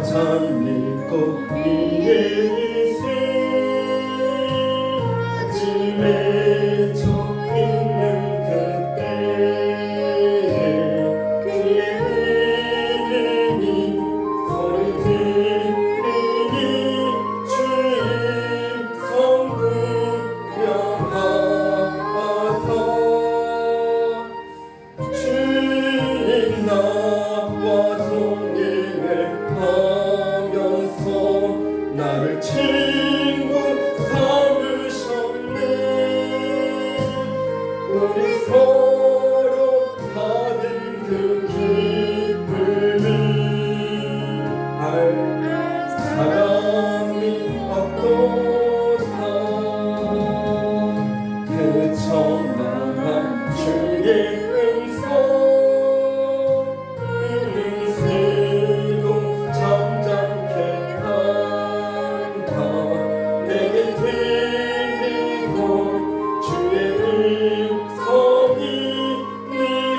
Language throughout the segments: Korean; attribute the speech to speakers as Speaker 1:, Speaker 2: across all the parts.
Speaker 1: 참 믿고 이기세 아침에 저 있는 그때에 귀에 들리니 소리 들리니 주의 성부 명하다 주님 나와 동행을 하면서 나를 친구 삼으셨네 우리 서로 받은 그 기쁨을 알 사람이 없도다 그 천만한 주의 음성 은세도 잠잠케 한다 내게 들리고 주의 음성이 네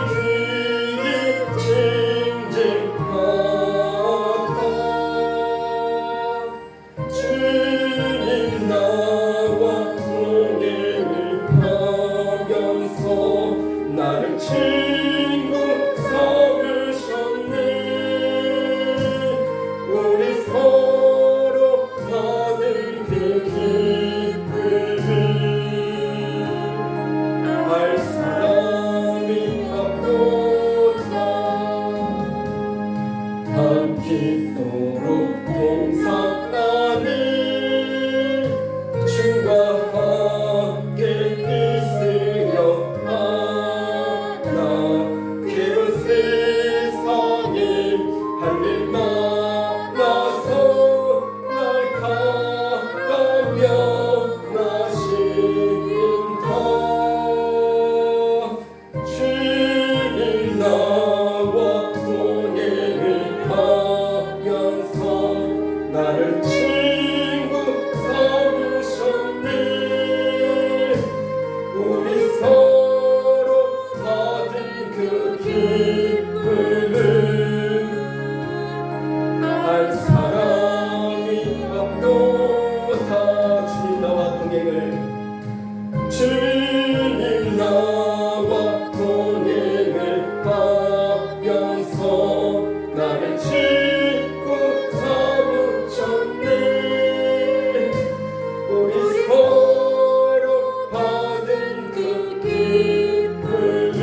Speaker 1: 귀에 쟁쟁하다 주님 나와 동행을 하면서 나를 친구 삼으셨네 우리 서로 받은 그 기쁨을 알 사람이 없도다 밤낮도록 동상 안에 주가 함께 있으려 하나 괴로운 세상에 할 일 많아서 날 가까며 나신다 주님 나와 동행을 하면서 나를 친구 삼으셨네 우리 서로 받은 그 기쁨을 알 사람이 없도다 주님 나와 동행을 하면서 나를 친구 삼으셨네 우리 서로 받은 그 기쁨을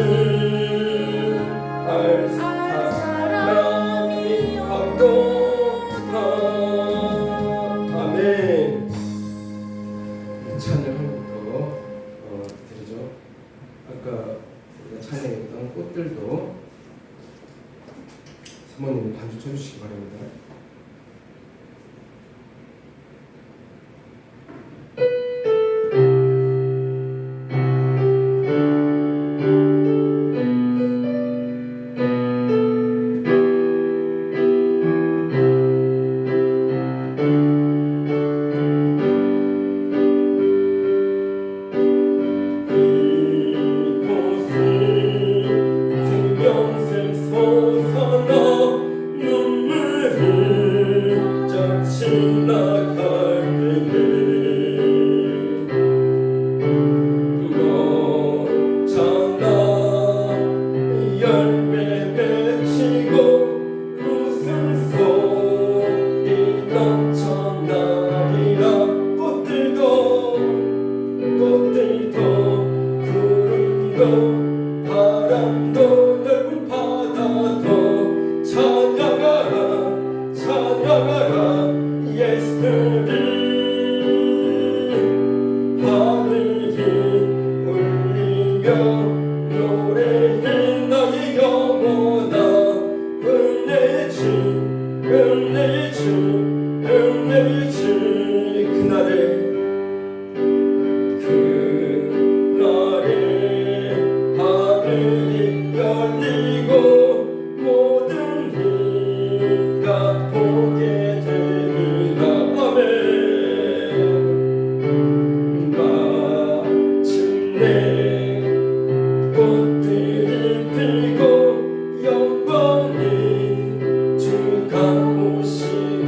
Speaker 1: 알 사람이 없도다 아멘. 찬양 한 곡 더 드리죠. 아까 우리가 찬양했던 꽃들도 사모님 반주 쳐주시기 바랍니다. 바람도 넓은 바다도 찬양하라 찬양하라 예수님 하늘이 울리며 노래해 나의 영혼아 은혜의 주 은혜의 주 은혜의 주 그날에 하늘이 열리고 모든 이가 보게 되리라 아멘 마침내 꽃들이 피고 영광이 주가 오시고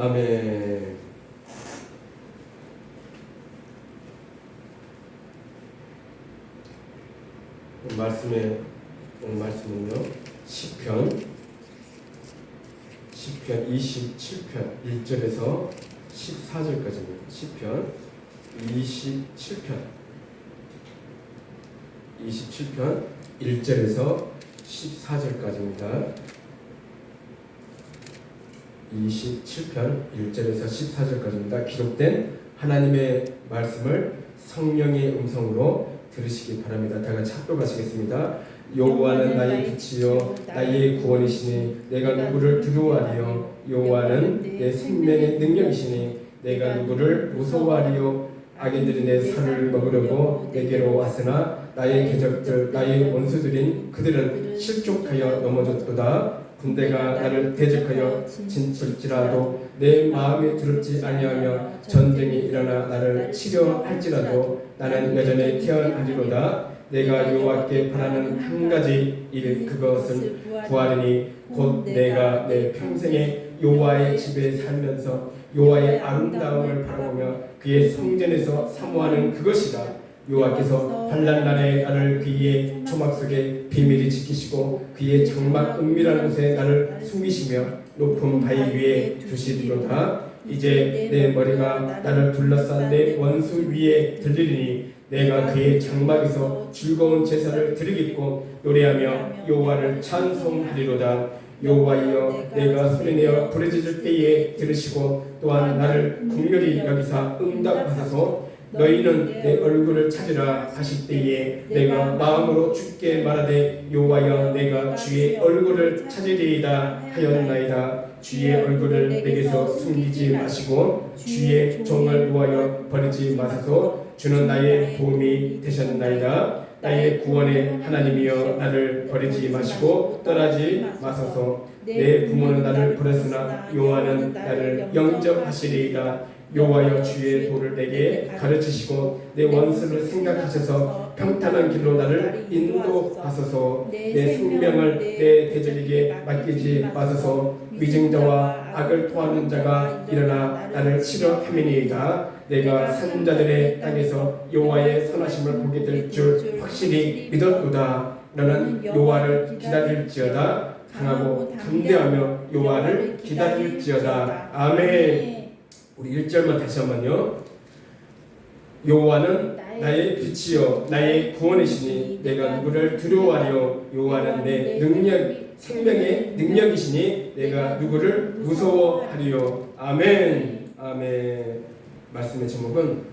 Speaker 1: 아멘. 오늘 말씀은요, 시편 27편 1절에서 14절까지입니다. 시편 27편 1절에서 14절까지입니다. 27편 1절에서 14절까지입니다. 기록된 하나님의 말씀을 성령의 음성으로 들으시기 바랍니다. 다 같이 합독하시겠습니다. 여호와는 나의 빛이요 나의 구원이시니 내가 누구를 두려워하리요. 여호와는 내 생명의 능력이시니 내가 누구를 무서워하리요. 악인들이 내 살을 먹으려고 내게로 왔으나 나의 궤적들 나의 원수들인 그들은 실족하여 넘어졌도다. 군대가 나를 대적하여 진칠지라도 내 마음이 두렵지 아니하며 전쟁이 일어나 나를 치려 할지라도 나는 여전히 태어나리로다. 내가 여호와께 바라는 한 가지 일 그것은 부활이니 곧 내가 내 평생에 여호와의 집에 살면서 여호와의 아름다움을 바라보며 그의 성전에서 사모하는 그것이다. 여호와께서 환난 날에 나를 그의 조막 속에 비밀히 지키시고 그의 장막 은밀한 곳에 나를 숨기시며 높은 바위 위에 두시리로다. 이제 내 머리가 나를 둘러싼 내 원수 위에 들리리니 내가 그의 장막에서 즐거운 제사를 드리겠고 노래하며 여호와를 찬송하리로다. 여호와여 내가 소리내어 부르짖을 때에 들으시고 또한 나를 긍휼히 여기사 응답하소서. 너희는 내 얼굴을 찾으라 하실 때에 내가 마음으로 주께 말하되 여호와여 내가 주의 얼굴을 찾으리이다 하였나이다. 주의 얼굴을 내게서 숨기지 마시고 주의 종을 놓아여 버리지 마소서. 주는 나의 도움이 되셨나이다. 나의 구원의 하나님이여 나를 버리지 마시고 떠나지 마소서. 내 부모는 나를 버렸으나 여호와는 나를 영접하시리이다. 여호와여 주의 도를 내게 가르치시고 내 원수를 생각하셔서 평탄한 길로 나를 인도하소서. 내 생명을 내 대적에게 맡기지 마소서. 위증자와 악을 토하는 자가 일어나 나를 치려 함이니이다. 내가 산자들의 땅에서 여호와의 선하심을 보게 될 줄 확실히 믿었도다. 너는 여호와를 기다릴지어다. 강하고 담대하며 여호와를 기다릴지어다. 아멘. 우리 1절만 다시 한번요. 여호와는 나의 빛이요 나의 구원이시니 내가 누구를 두려워하리요. 여호와는 내 능력 생명의 능력이시니 내가 누구를 무서워하리요. 아멘. 아멘. 말씀의 제목은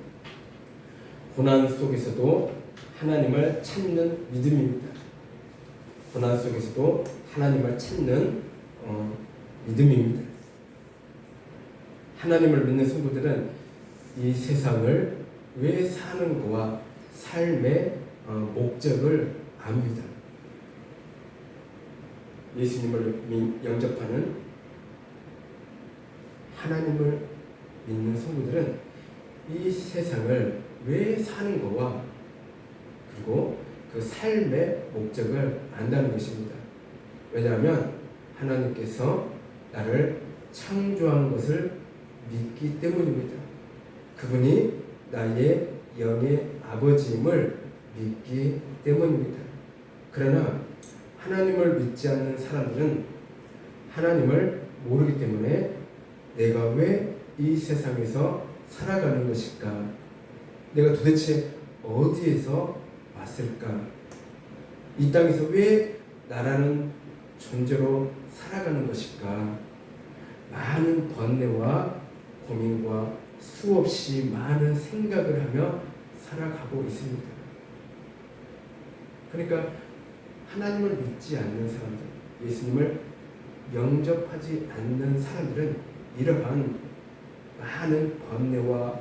Speaker 1: 고난 속에서도 하나님을 찾는 믿음입니다. 고난 속에서도 하나님을 찾는 믿음입니다. 하나님을 믿는 성도들은 이 세상을 왜 사는 거와 삶의 목적을 압니다. 예수님을 영접하는 하나님을 믿는 성도들은 이 세상을 왜 사는 거와 그리고 그 삶의 목적을 안다는 것입니다. 왜냐하면 하나님께서 나를 창조한 것을 믿기 때문입니다. 그분이 나의 영의 아버지임을 믿기 때문입니다. 그러나 하나님을 믿지 않는 사람들은 하나님을 모르기 때문에 내가 왜 이 세상에서 살아가는 것일까? 내가 도대체 어디에서 왔을까? 이 땅에서 왜 나라는 존재로 살아가는 것일까? 많은 번뇌와 고민과 수없이 많은 생각을 하며 살아가고 있습니다. 그러니까 하나님을 믿지 않는 사람들, 예수님을 영접하지 않는 사람들은 이러한 많은 번뇌와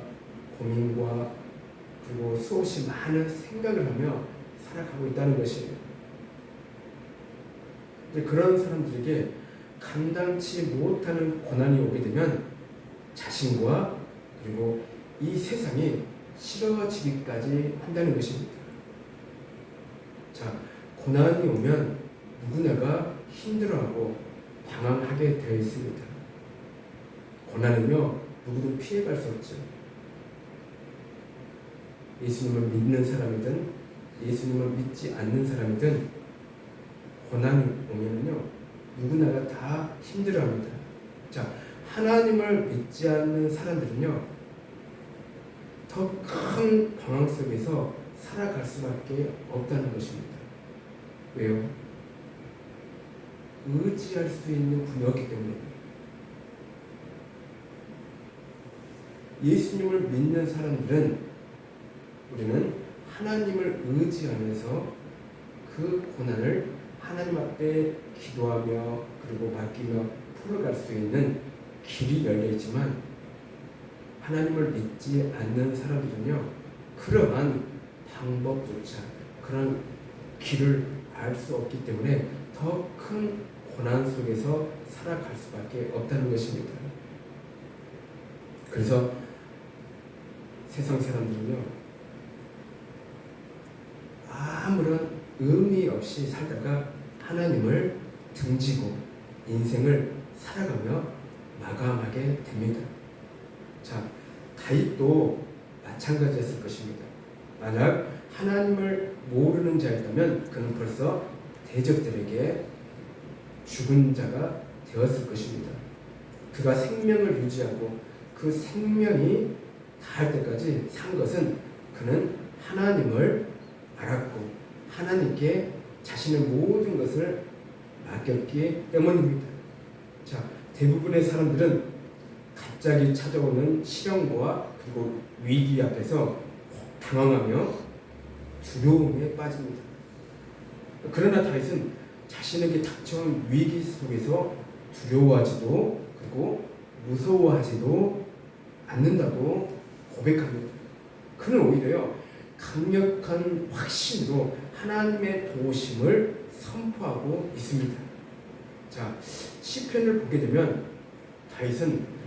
Speaker 1: 고민과 그리고 수없이 많은 생각을 하며 살아가고 있다는 것이에요. 그런 사람들에게 감당치 못하는 고난이 오게 되면 자신과 그리고 이 세상이 싫어지기까지 한다는 것입니다. 자, 고난이 오면 누구나가 힘들어하고 방황하게 되어 있습니다. 고난은요 누구도 피해갈 수 없죠. 예수님을 믿는 사람이든 예수님을 믿지 않는 사람이든 고난이 오면은요 누구나가 다 힘들어합니다. 자, 하나님을 믿지 않는 사람들은요 더 큰 방황 속에서 살아갈 수밖에 없다는 것입니다. 왜요? 의지할 수 있는 분이 없기 때문에. 예수님을 믿는 사람들은 우리는 하나님을 의지하면서 그 고난을 하나님 앞에 기도하며 그리고 맡기며 풀어갈 수 있는 길이 열려있지만 하나님을 믿지 않는 사람들은요 그러한 방법조차 그런 길을 알 수 없기 때문에 더 큰 고난 속에서 살아갈 수밖에 없다는 것입니다. 그래서 세상 사람들은요 아무런 의미 없이 살다가 하나님을 등지고 인생을 살아가며 마감하게 됩니다. 자, 다윗도 마찬가지였을 것입니다. 만약 하나님을 모르는 자였다면 그는 벌써 대적들에게 죽은 자가 되었을 것입니다. 그가 생명을 유지하고 그 생명이 닿을 때까지 산 것은 그는 하나님을 알았고 하나님께 자신의 모든 것을 맡겼기 때문입니다. 자, 대부분의 사람들은 갑자기 찾아오는 시련과 그리고 위기 앞에서 당황하며 두려움에 빠집니다. 그러나 다윗은 자신에게 닥쳐온 위기 속에서 두려워하지도 그리고 무서워하지도 않는다고 고백합니다. 그는 오히려요 강력한 확신으로 하나님의 도우심을 선포하고 있습니다. 자, 시편을 보게 되면 다윗은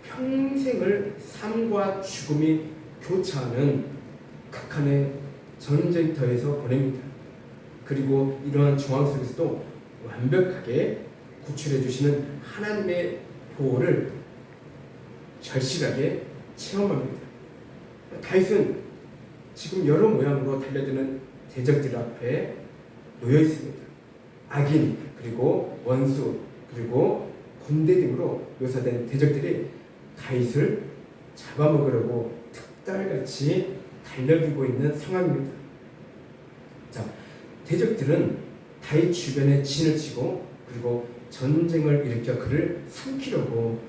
Speaker 1: 평생을 삶과 죽음이 교차하는 극한의 전쟁터에서 보냅니다. 그리고 이러한 중앙 속에서도 완벽하게 구출해 주시는 하나님의 보호를 절실하게 체험합니다. 다윗은 지금 여러 모양으로 달려드는 대적들 앞에 놓여 있습니다. 악인, 그리고 원수, 그리고 군대 등으로 묘사된 대적들이 다윗을 잡아먹으려고 특달같이 달려들고 있는 상황입니다. 자, 대적들은 다윗 주변에 진을 치고 그리고 전쟁을 일으켜 그를 삼키려고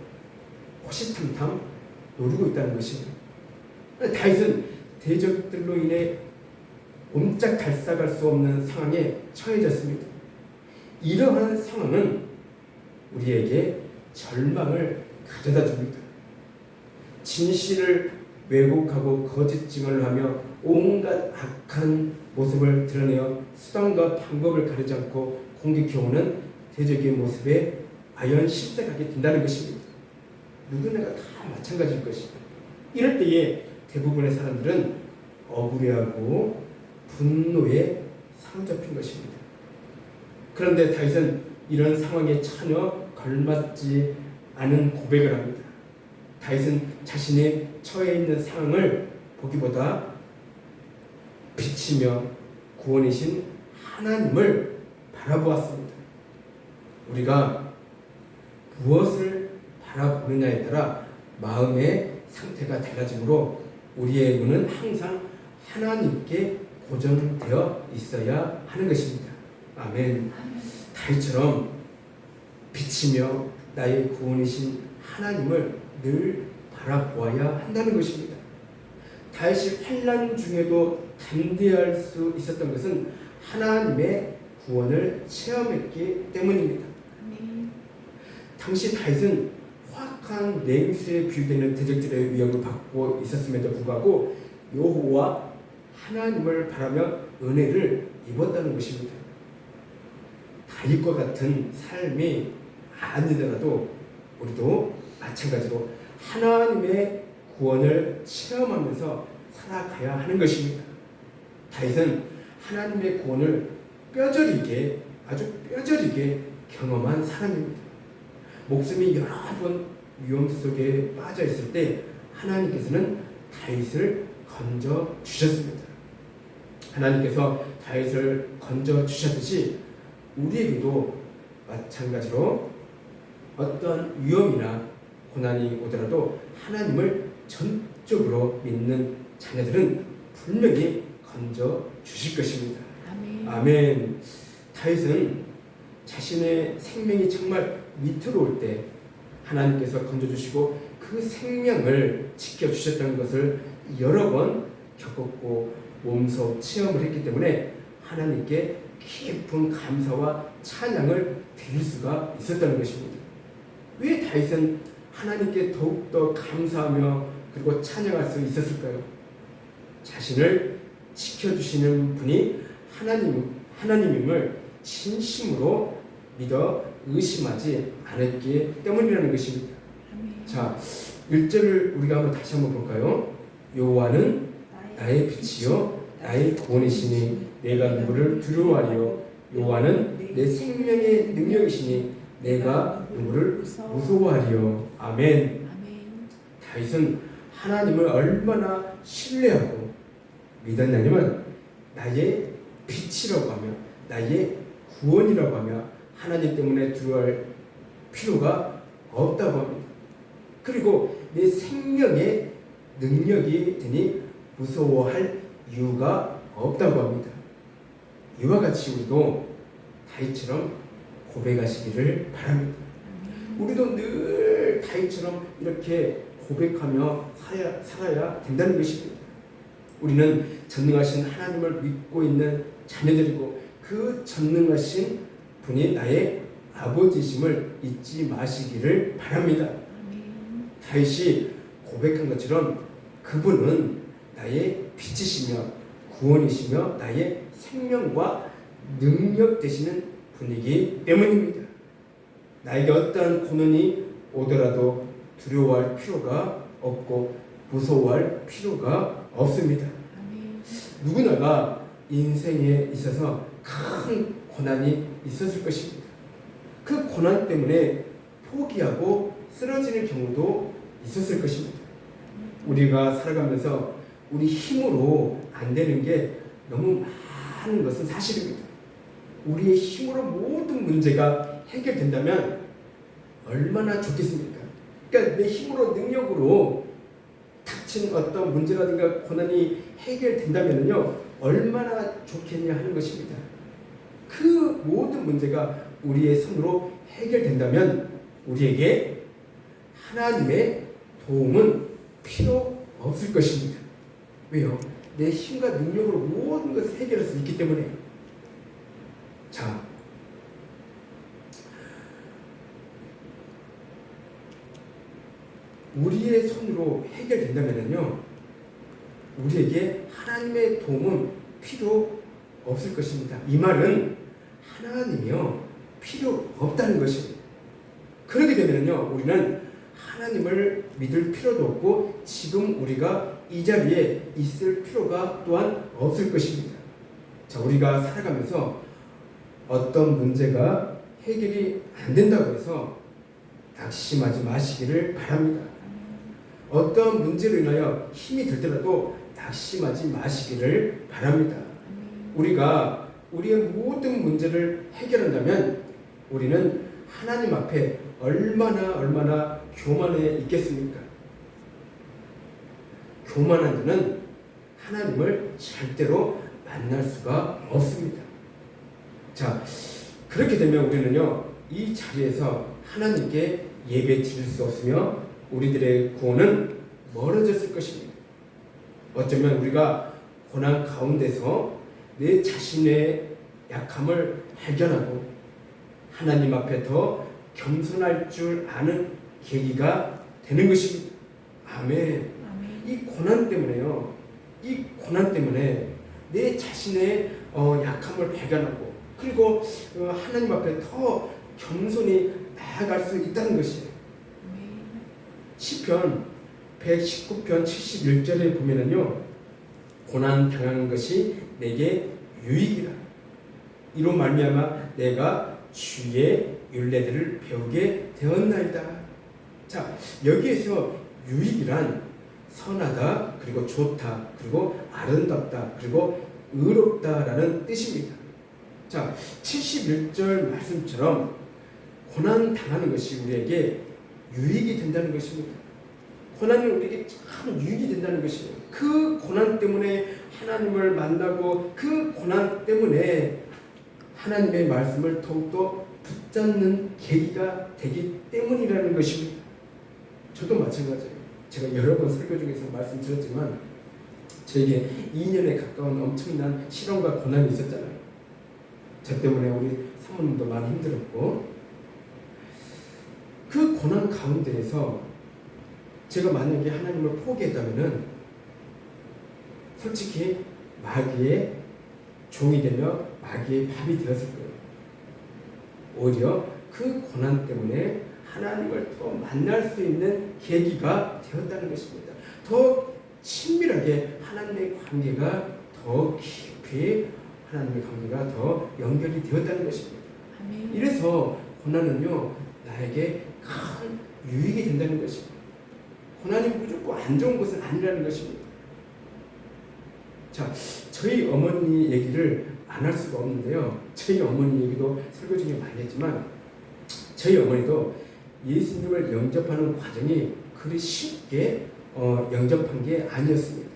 Speaker 1: 호시탐탐 노리고 있다는 것입니다. 다윗은 대적들로 인해 옴짝달싹할 수 없는 상황에 처해졌습니다. 이러한 상황은 우리에게 절망을 가져다 줍니다. 진실을 왜곡하고 거짓 증언을 하며 온갖 악한 모습을 드러내어 수단과 방법을 가리지 않고 공격해오는 대적의 모습에 아연실색하게 된다는 것입니다. 누구나가 다 마찬가지일 것입니다. 이럴 때에 대부분의 사람들은 억울해하고 분노에 사로잡힌 것입니다. 그런데 다윗은 이런 상황에 전혀 걸맞지 않은 고백을 합니다. 다윗은 자신이 처해 있는 상황을 보기보다 빛이며 구원이신 하나님을 바라보았습니다. 우리가 무엇을 바라보느냐에 따라 마음의 상태가 달라지므로 우리의 눈은 항상 하나님께 고정되어 있어야 하는 것입니다. 아멘. 다윗처럼 빛이며 나의 구원이신 하나님을 늘 바라보아야 한다는 것입니다. 다윗이 환난 중에도 담대할 수 있었던 것은 하나님의 구원을 체험했기 때문입니다. 당시 다윗은 확한 냉수에 비유되는 대적들의 위협을 받고 있었음에도 불구하고 여호와 하나님을 바라며 은혜를 입었다는 것입니다. 다윗과 같은 삶이 아니더라도 우리도 마찬가지로 하나님의 구원을 체험하면서 살아가야 하는 것입니다. 다윗은 하나님의 구원을 아주 뼈저리게 경험한 사람입니다. 목숨이 여러 번 위험 속에 빠져 있을 때 하나님께서는 다윗을 건져 주셨습니다. 하나님께서 다윗을 건져 주셨듯이 우리에게도 마찬가지로 어떤 위험이나 고난이 오더라도 하나님을 전적으로 믿는 자녀들은 분명히 건져 주실 것입니다.
Speaker 2: 아멘.
Speaker 1: 아멘. 다윗은 자신의 생명이 정말 위태로울 때 하나님께서 건져주시고 그 생명을 지켜주셨다는 것을 여러 번 겪었고 몸소 체험을 했기 때문에 하나님께 깊은 감사와 찬양을 드릴 수가 있었다는 것입니다. 왜 다윗은 하나님께 더욱더 감사하며 그리고 찬양할 수 있었을까요? 자신을 지켜주시는 분이 하나님임을 진심으로 믿어 의심하지 않았기 때문이라는 것입니다.
Speaker 2: 아멘.
Speaker 1: 자, 1절을 우리가 한번 다시 한번 볼까요? 여호와는 나의 빛이요 나의 구원이시니 내가 누구를 두려워하리요. 여호와는 내 생명의 능력이시니 내가 누구를 무서워하리요. 아멘.
Speaker 2: 아멘.
Speaker 1: 다윗은 하나님을 얼마나 신뢰하고 믿었냐면 나의 빛이라고 하며 나의 구원이라고 하며 하나님 때문에 두려워할 필요가 없다고 합니다. 그리고 내 생명의 능력이 되니 무서워할 이유가 없다고 합니다. 이와 같이 우리도 다윗처럼 고백하시기를 바랍니다. 우리도 늘 다윗처럼 이렇게 고백하며 살아야 된다는 것입니다. 우리는 전능하신 하나님을 믿고 있는 자녀들이고 그 전능하신 분이 나의 아버지심을 잊지 마시기를 바랍니다.
Speaker 2: 아멘.
Speaker 1: 다윗이 고백한 것처럼 그분은 나의 빛이시며 구원이시며 나의 생명과 능력 되시는 분이기 때문입니다. 나에게 어떠한 고난이 오더라도 두려워할 필요가 없고 무서워할 필요가 없습니다.
Speaker 2: 아멘.
Speaker 1: 누구나가 인생에 있어서 큰 고난이 있었을 것입니다. 그 고난 때문에 포기하고 쓰러지는 경우도 있었을 것입니다. 우리가 살아가면서 우리 힘으로 안 되는 게 너무 많은 것은 사실입니다. 우리의 힘으로 모든 문제가 해결된다면 얼마나 좋겠습니까? 그러니까 내 힘으로 능력으로 닥친 어떤 문제라든가 고난이 해결된다면요 얼마나 좋겠냐 하는 것입니다. 그 모든 문제가 우리의 손으로 해결된다면 우리에게 하나님의 도움은 필요 없을 것입니다. 왜요? 내 힘과 능력으로 모든 것을 해결할 수 있기 때문에. 자, 우리의 손으로 해결된다면요 우리에게 하나님의 도움은 필요 없을 것입니다. 이 말은 하나님이요 필요 없다는 것입니다. 그렇게 되면요 우리는 하나님을 믿을 필요도 없고 지금 우리가 이 자리에 있을 필요가 또한 없을 것입니다. 자, 우리가 살아가면서 어떤 문제가 해결이 안 된다고 해서 낙심하지 마시기를 바랍니다. 어떤 문제로 인하여 힘이 들더라도 낙심하지 마시기를 바랍니다. 우리가 우리의 모든 문제를 해결한다면 우리는 하나님 앞에 얼마나 교만해 있겠습니까? 교만한 자는 하나님을 절대로 만날 수가 없습니다. 자, 그렇게 되면 우리는요 이 자리에서 하나님께 예배 드릴 수 없으며 우리들의 구원은 멀어졌을 것입니다. 어쩌면 우리가 고난 가운데서 내 자신의 약함을 발견하고 하나님 앞에 더 겸손할 줄 아는 계기가 되는 것입니다. 아멘.
Speaker 2: 아멘.
Speaker 1: 이 고난 때문에요. 이 고난 때문에 내 자신의 약함을 발견하고 그리고 하나님 앞에 더 겸손히 나아갈 수 있다는 것이에요. 시편 119편 71절에 보면은요 고난 당한 것이 내게 유익이라 이로 말미암아 내가 주의 율례들을 배우게 되었나이다. 자, 여기에서 유익이란 선하다, 그리고 좋다, 그리고 아름답다, 그리고 의롭다라는 뜻입니다. 자, 71절 말씀처럼 고난 당하는 것이 우리에게 유익이 된다는 것입니다. 고난이 우리에게 참 유익이 된다는 것이에요. 그 고난 때문에 하나님을 만나고 그 고난 때문에 하나님의 말씀을 더욱더 붙잡는 계기가 되기 때문이라는 것입니다. 저도 마찬가지예요. 제가 여러 번 설교 중에서 말씀드렸지만 저에게 2년에 가까운 엄청난 시련과 고난이 있었잖아요. 저 때문에 우리 사모님도 많이 힘들었고, 그 고난 가운데에서 제가 만약에 하나님을 포기했다면은 솔직히 마귀의 종이 되며 마귀의 밥이 되었을 거예요. 오히려 그 고난 때문에 하나님을 더 만날 수 있는 계기가 되었다는 것입니다. 더 친밀하게 하나님의 관계가 더 깊이 하나님의 관계가 더 연결이 되었다는 것입니다.
Speaker 2: 아멘.
Speaker 1: 이래서 고난은요 나에게 큰 유익이 된다는 것입니다. 고난이 무조건 안 좋은 것은 아니라는 것입니다. 자, 저희 어머니 얘기를 안 할 수가 없는데요. 저희 어머니 얘기도 설교 중에 많이 했지만 저희 어머니도 예수님을 영접하는 과정이 그리 쉽게 영접한 게 아니었습니다.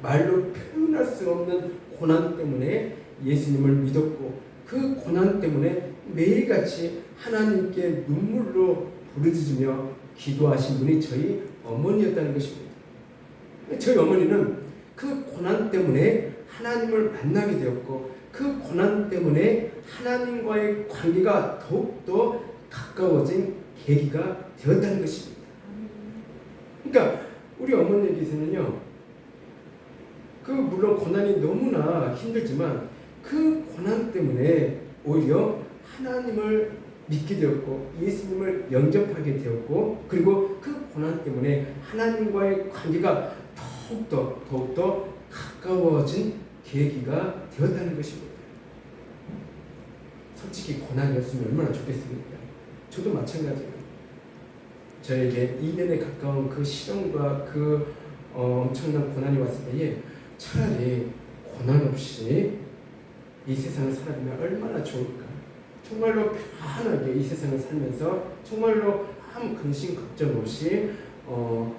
Speaker 1: 말로 표현할 수 없는 고난 때문에 예수님을 믿었고 그 고난 때문에 매일같이 하나님께 눈물로 부르짖으며 기도하신 분이 저희 어머니였다는 것입니다. 저희 어머니는 그 고난 때문에 하나님을 만나게 되었고 그 고난 때문에 하나님과의 관계가 더욱더 가까워진 계기가 되었다는 것입니다. 그러니까 우리 어머니에게서는요, 그 물론 고난이 너무나 힘들지만 그 고난 때문에 오히려 하나님을 믿게 되었고 예수님을 영접하게 되었고 그리고 그 고난 때문에 하나님과의 관계가 더욱더 가까워진 계기가 되었다는 것입니다. 솔직히 고난이었으면 얼마나 좋겠습니까? 저도 마찬가지예요. 저에게 2년에 가까운 그 시련과 그 엄청난 고난이 왔을 때에 차라리 고난 없이 이 세상을 살아가면 얼마나 좋을까? 정말로 편안하게 이 세상을 살면서 정말로 아무 근심 걱정 없이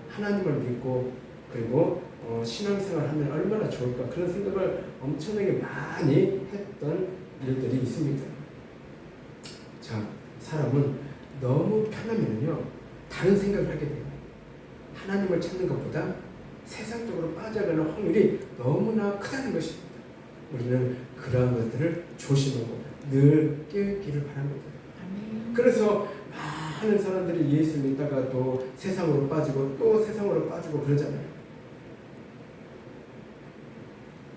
Speaker 1: 하나님을 믿고 그리고 신앙생활을 하면 얼마나 좋을까? 그런 생각을 엄청나게 많이 했던 일들이 있습니다. 자, 사람은 너무 편하면요 다른 생각을 하게 돼요. 하나님을 찾는 것보다 세상적으로 빠져가는 확률이 너무나 크다는 것입니다. 우리는 그러한 것들을 조심하고 늘 깨우기를 바랍니다.
Speaker 2: 아멘.
Speaker 1: 그래서 많은 사람들이 예수 믿다가 또 세상으로 빠지고 또 세상으로 빠지고 그러잖아요.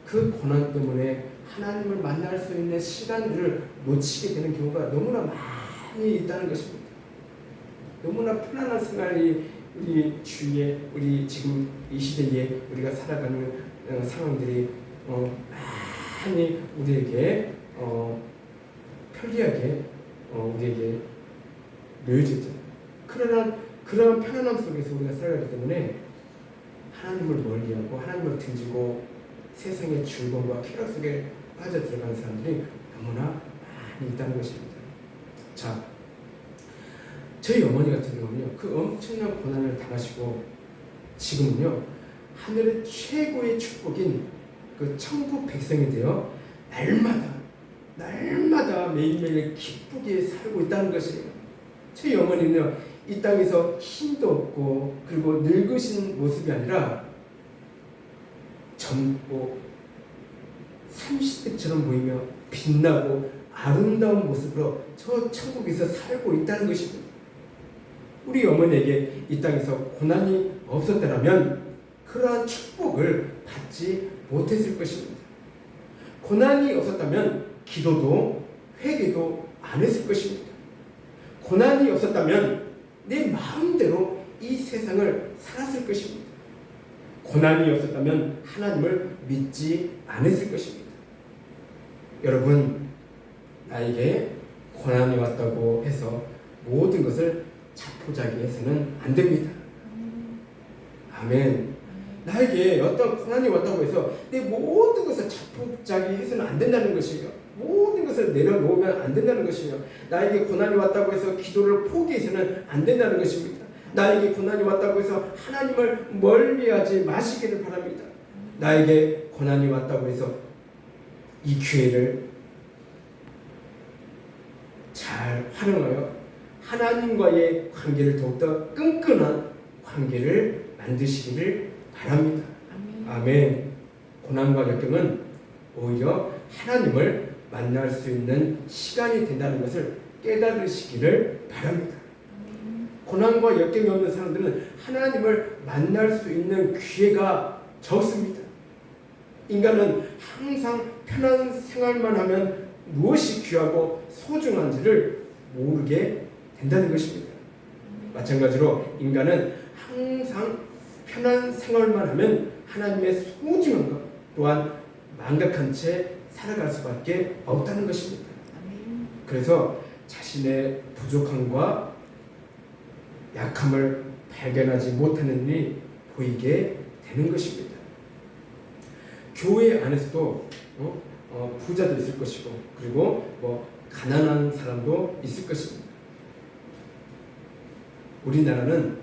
Speaker 1: 그 고난 때문에 하나님을 만날 수 있는 시간들을 놓치게 되는 경우가 너무나 많이 있다는 것입니다. 너무나 편안한 생활이 우리 주위에 우리 지금 이 시대에 우리가 살아가는 상황들이 많이 우리에게 편리하게 우리에게 놓여졌잖아요. 그러나 그런 편안함 속에서 우리가 살아가기 때문에 하나님을 멀리하고 하나님을 등지고 세상의 즐거움과 쾌락 속에 빠져들어가는 사람들이 너무나 많이 있다는 것입니다. 자, 저희 어머니 같은 경우는요, 그 엄청난 고난을 당하시고 지금은요, 하늘의 최고의 축복인 그 천국 백성이 되어 날마다 매일매일 기쁘게 살고 있다는 것이에요. 저희 어머니는요, 이 땅에서 힘도 없고 그리고 늙으신 모습이 아니라 젊고 30대처럼 보이며 빛나고 아름다운 모습으로 저 천국에서 살고 있다는 것입니다. 우리 어머니에게 이 땅에서 고난이 없었다면 그러한 축복을 받지 못했을 것입니다. 고난이 없었다면 기도도 회개도 안 했을 것입니다. 고난이 없었다면 내 마음대로 이 세상을 살았을 것입니다. 고난이 없었다면 하나님을 믿지 않았을 것입니다. 여러분, 나에게 고난이 왔다고 해서 모든 것을 자포자기해서는 안 됩니다. 아멘.
Speaker 2: 아멘.
Speaker 1: 나에게 어떤 고난이 왔다고 해서 내 모든 것을 자포자기해서는 안 된다는 것이에요. 모든 것을 내려놓으면 안 된다는 것이에요. 나에게 고난이 왔다고 해서 기도를 포기해서는 안 된다는 것입니다. 나에게 고난이 왔다고 해서 하나님을 멀리하지 마시기를 바랍니다. 나에게 고난이 왔다고 해서 이 기회를 잘 활용하여 하나님과의 관계를 더욱더 끈끈한 관계를 만드시기를 바랍니다.
Speaker 2: 아멘.
Speaker 1: 아멘. 고난과 역경은 오히려 하나님을 만날 수 있는 시간이 된다는 것을 깨달으시기를 바랍니다.
Speaker 2: 아멘.
Speaker 1: 고난과 역경이 없는 사람들은 하나님을 만날 수 있는 기회가 적습니다. 인간은 항상 편한 생활만 하면 무엇이 귀하고 소중한지를 모르게 된다는 것입니다. 마찬가지로 인간은 항상 편한 생활만 하면 하나님의 소중한 것 또한 망각한 채 살아갈 수밖에 없다는 것입니다.
Speaker 2: 아멘.
Speaker 1: 그래서 자신의 부족함과 약함을 발견하지 못하는 일이 보이게 되는 것입니다. 교회 안에서도 부자도 있을 것이고 그리고 가난한 사람도 있을 것입니다. 우리나라는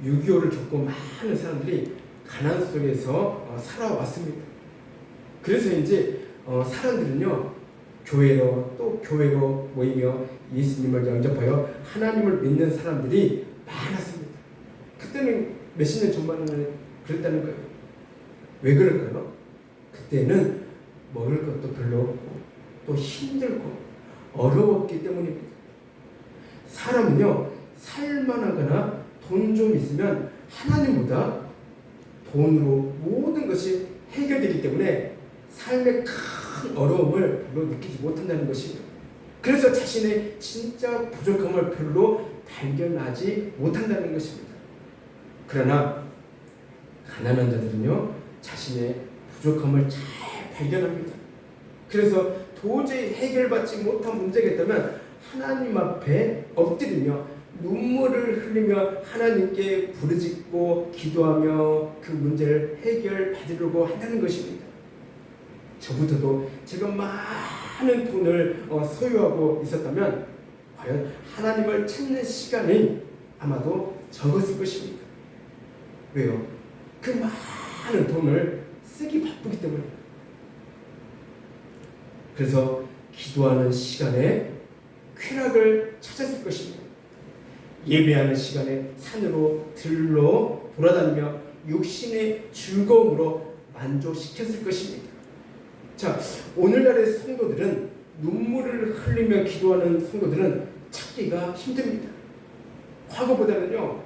Speaker 1: 6.25를 겪고 많은 사람들이 가난 속에서 살아왔습니다. 그래서 이제 사람들은요 교회로 또 교회로 모이며 예수님을 영접하여 하나님을 믿는 사람들이 많았습니다. 그때는 몇십 년 전만은 그랬다는 거예요. 왜 그럴까요? 그때는 먹을 것도 별로 없고 또 힘들고 어려웠기 때문입니다. 사람은요 살만하거나 돈 좀 있으면 하나님보다 돈으로 모든 것이 해결되기 때문에 삶의 큰 어려움을 별로 느끼지 못한다는 것이에요. 그래서 자신의 진짜 부족함을 별로 발견하지 못한다는 것입니다. 그러나 가난한 자들은요 자신의 부족함을 잘 발견합니다. 그래서 도저히 해결받지 못한 문제가 있다면 하나님 앞에 엎드리며 눈물을 흘리며 하나님께 부르짖고 기도하며 그 문제를 해결받으려고 한다는 것입니다. 저부터도 제가 많은 돈을 소유하고 있었다면 과연 하나님을 찾는 시간이 아마도 적었을 것입니다. 왜요? 그 많은 돈을 쓰기 바쁘기 때문입니다. 그래서 기도하는 시간에 쾌락을 찾았을 것입니다. 예배하는 시간에 산으로 들로 돌아다니며 육신의 즐거움으로 만족시켰을 것입니다. 자, 오늘날의 성도들은 눈물을 흘리며 기도하는 성도들은 찾기가 힘듭니다. 과거보다는요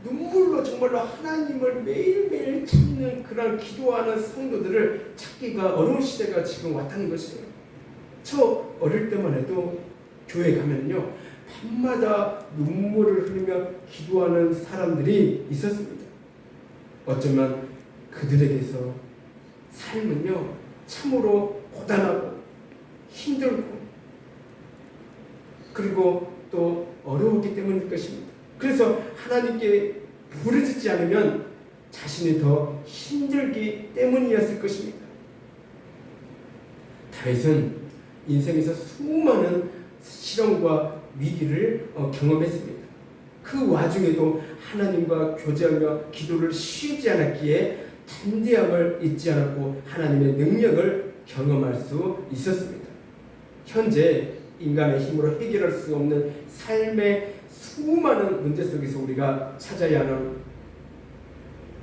Speaker 1: 눈물로 정말로 하나님을 매일매일 찾는 그런 기도하는 성도들을 찾기가 어려운 시대가 지금 왔다는 것이에요. 저 어릴 때만 해도 교회 가면요 밤마다 눈물을 흘리며 기도하는 사람들이 있었습니다. 어쩌면 그들에게서 삶은요 참으로 고단하고 힘들고 그리고 또 어려웠기 때문일 것입니다. 그래서 하나님께 부르짖지 않으면 자신이 더 힘들기 때문이었을 것입니다. 다윗은 인생에서 수많은 시련과 위기를 경험했습니다. 그 와중에도 하나님과 교제하며 기도를 쉬지 않았기에 담대함을 잊지 않았고 하나님의 능력을 경험할 수 있었습니다. 현재 인간의 힘으로 해결할 수 없는 삶의 수많은 문제 속에서 우리가 찾아야 하는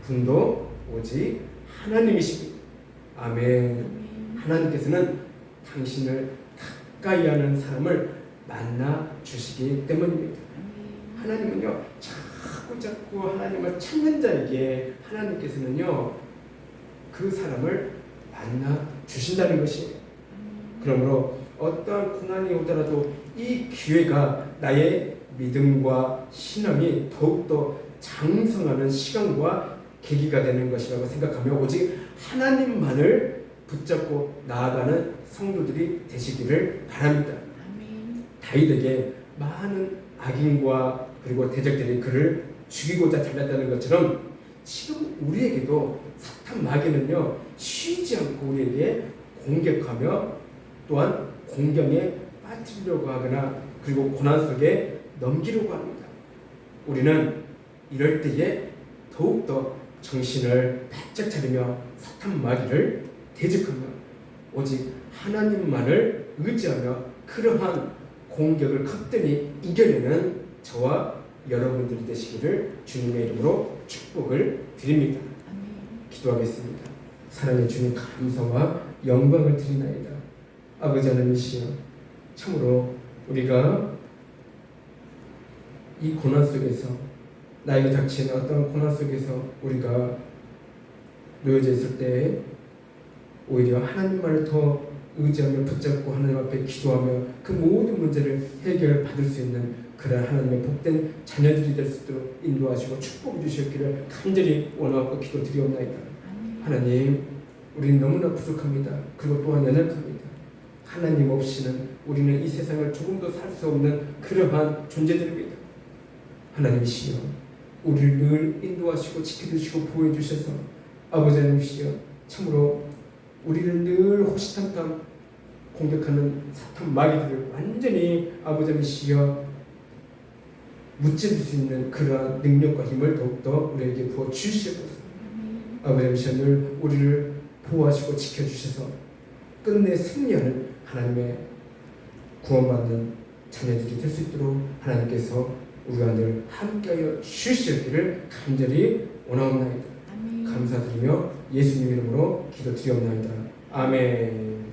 Speaker 1: 분도 오직 하나님이십니다. 아멘. 하나님께서는 당신을 가까이 하는 사람을 만나 주시기 때문입니다. 하나님은요 자꾸 하나님을 찾는 자에게 하나님께서는요 그 사람을 만나 주신다는 것이에요. 그러므로 어떠한 고난이 오더라도 이 기회가 나의 믿음과 신앙이 더욱더 장성하는 시간과 계기가 되는 것이라고 생각하며 오직 하나님만을 붙잡고 나아가는 성도들이 되시기를 바랍니다. 다윗에게 많은 악인과 그리고 대적들이 그를 죽이고자 달렸다는 것처럼 지금 우리에게도 사탄 마귀는요 쉬지 않고 우리에게 공격하며 또한 공경에 빠뜨리려고 하거나 그리고 고난 속에 넘기려고 합니다. 우리는 이럴 때에 더욱더 정신을 바짝 차리며 사탄 마귀를 대적하며 오직 하나님만을 의지하며 그러한 공격을 극단히 이겨내는 저와 여러분들이 되시기를 주님의 이름으로 축복을 드립니다.
Speaker 2: 아멘.
Speaker 1: 기도하겠습니다. 사랑의 주님 감사와 영광을 드리나이다. 아버지 하나님이시여 참으로 우리가 이 고난 속에서 나에게 닥친 어떤 고난 속에서 우리가 놓여져 있을 때 오히려 하나님만을 더 의지하며 붙잡고 하나님 앞에 기도하며 그 모든 문제를 해결받을 수 있는 그런 하나님의 복된 자녀들이 될 수 있도록 인도하시고 축복해 주셨기를 간절히 원하고 기도드리옵나이다.
Speaker 2: 아멘.
Speaker 1: 하나님, 우리는 너무나 부족합니다. 그리고 또한 연약합니다. 하나님 없이는 우리는 이 세상을 조금도 살 수 없는 그러한 존재들입니다. 하나님이시여, 우리를 늘 인도하시고 지켜주시고 보호해 주셔서 아버지 하나님이시여, 참으로 우리를 늘 호시탐탐 공격하는 사탄 마귀들을 완전히 아버지 하나님이시여 무찌를 수 있는 그러한 능력과 힘을 더욱더 우리에게 부어 주시옵소서. 아버지 하나님이시여, 늘 우리를 보호하시고 지켜주셔서 끝내 승리하는 하나님의 구원받는 자녀들이 될 수 있도록 하나님께서 우리와 늘 함께하여 주시기를 간절히 원하옵나이다.
Speaker 2: 아멘.
Speaker 1: 감사드리며 예수님 이름으로 기도드리옵나이다. 아멘.